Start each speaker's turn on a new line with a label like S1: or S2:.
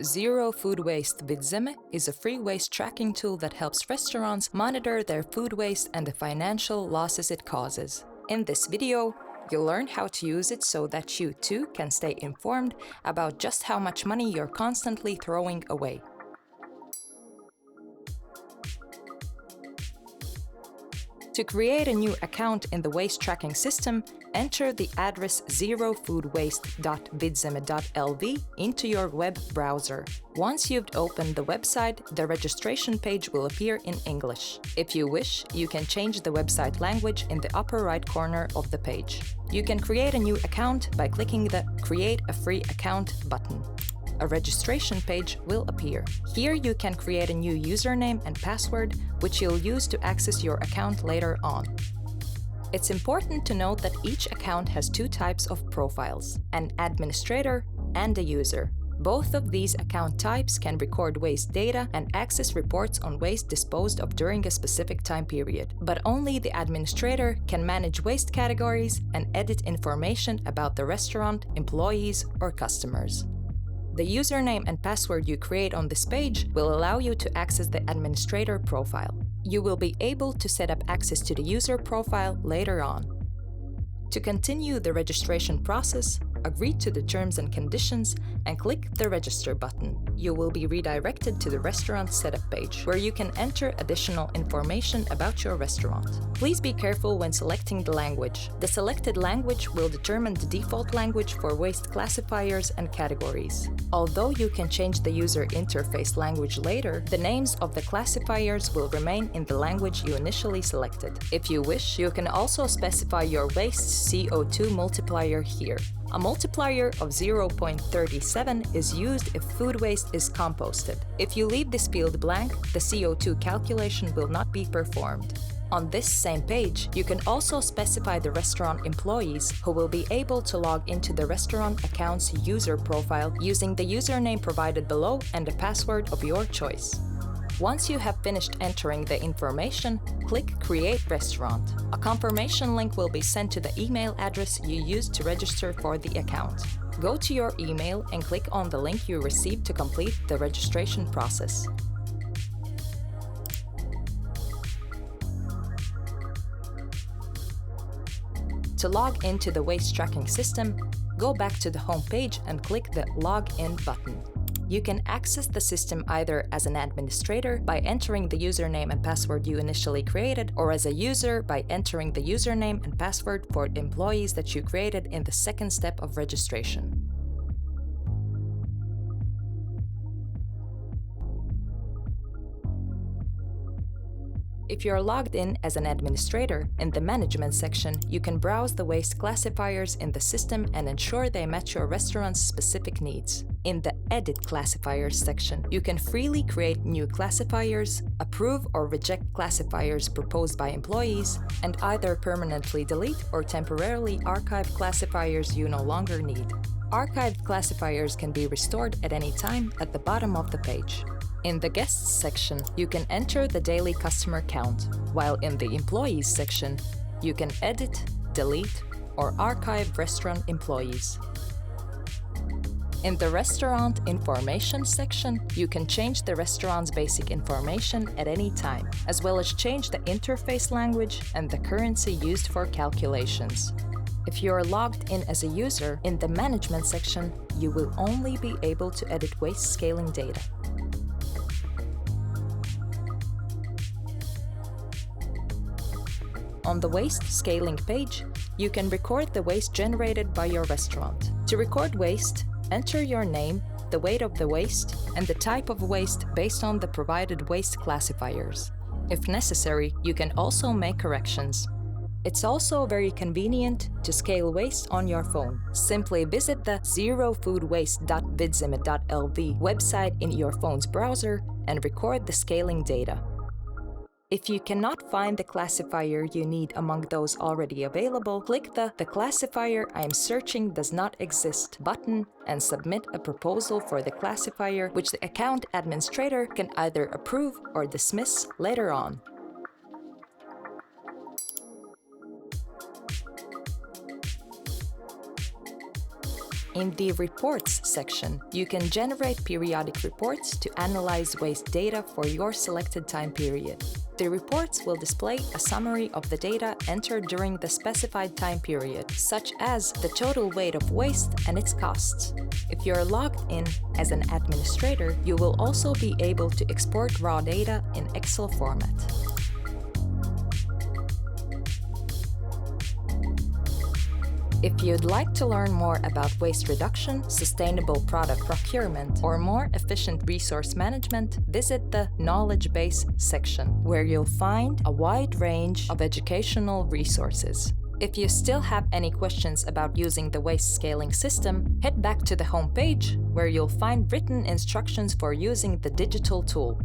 S1: Zero Food Waste Vidzeme is a free waste tracking tool that helps restaurants monitor their food waste and the financial losses it causes. In this video, you'll learn how to use it so that you too can stay informed about just how much money you're constantly throwing away. To create a new account in the waste tracking system, enter the address zerofoodwaste.vidzeme.lv into your web browser. Once you've opened the website, the registration page will appear in English. If you wish, you can change the website language in the upper right corner of the page. You can create a new account by clicking the Create a Free Account button. A registration page will appear. Here you can create a new username and password, which you'll use to access your account later on. It's important to note that each account has two types of profiles, an administrator and a user. Both of these account types can record waste data and access reports on waste disposed of during a specific time period, but only the administrator can manage waste categories and edit information about the restaurant, employees, or customers. The username and password you create on this page will allow you to access the administrator profile. You will be able to set up access to the user profile later on. To continue the registration process, agree to the terms and conditions and click the Register button. You will be redirected to the restaurant setup page, where you can enter additional information about your restaurant. Please be careful when selecting the language. The selected language will determine the default language for waste classifiers and categories. Although you can change the user interface language later, the names of the classifiers will remain in the language you initially selected. If you wish, you can also specify your waste CO2 multiplier here. A multiplier of 0.37 is used if food waste is composted. If you leave this field blank, the CO2 calculation will not be performed. On this same page, you can also specify the restaurant employees who will be able to log into the restaurant account's user profile using the username provided below and a password of your choice. Once you have finished entering the information, click Create Restaurant. A confirmation link will be sent to the email address you used to register for the account. Go to your email and click on the link you received to complete the registration process. To log into the waste tracking system, go back to the home page and click the Log In button. You can access the system either as an administrator by entering the username and password you initially created, or as a user by entering the username and password for employees that you created in the second step of registration. If you're logged in as an administrator, in the Management section, you can browse the waste classifiers in the system and ensure they match your restaurant's specific needs. In the Edit Classifiers section, you can freely create new classifiers, approve or reject classifiers proposed by employees, and either permanently delete or temporarily archive classifiers you no longer need. Archived classifiers can be restored at any time at the bottom of the page. In the Guests section, you can enter the daily customer count, while in the Employees section, you can edit, delete, or archive restaurant employees. In the Restaurant Information section, you can change the restaurant's basic information at any time, as well as change the interface language and the currency used for calculations. If you are logged in as a user, in the Management section, you will only be able to edit waste scaling data. On the waste scaling page, you can record the waste generated by your restaurant. To record waste, enter your name, the weight of the waste, and the type of waste based on the provided waste classifiers. If necessary, you can also make corrections. It's also very convenient to scale waste on your phone. Simply visit the zerofoodwaste.vidzeme.lv website in your phone's browser and record the scaling data. If you cannot find the classifier you need among those already available, click the classifier I am searching does not exist button and submit a proposal for the classifier, which the account administrator can either approve or dismiss later on. In the Reports section, you can generate periodic reports to analyze waste data for your selected time period. The reports will display a summary of the data entered during the specified time period, such as the total weight of waste and its costs. If you're logged in as an administrator, you will also be able to export raw data in Excel format. If you'd like to learn more about waste reduction, sustainable product procurement, or more efficient resource management, visit the Knowledge Base section, where you'll find a wide range of educational resources. If you still have any questions about using the waste scaling system, head back to the home page, where you'll find written instructions for using the digital tool.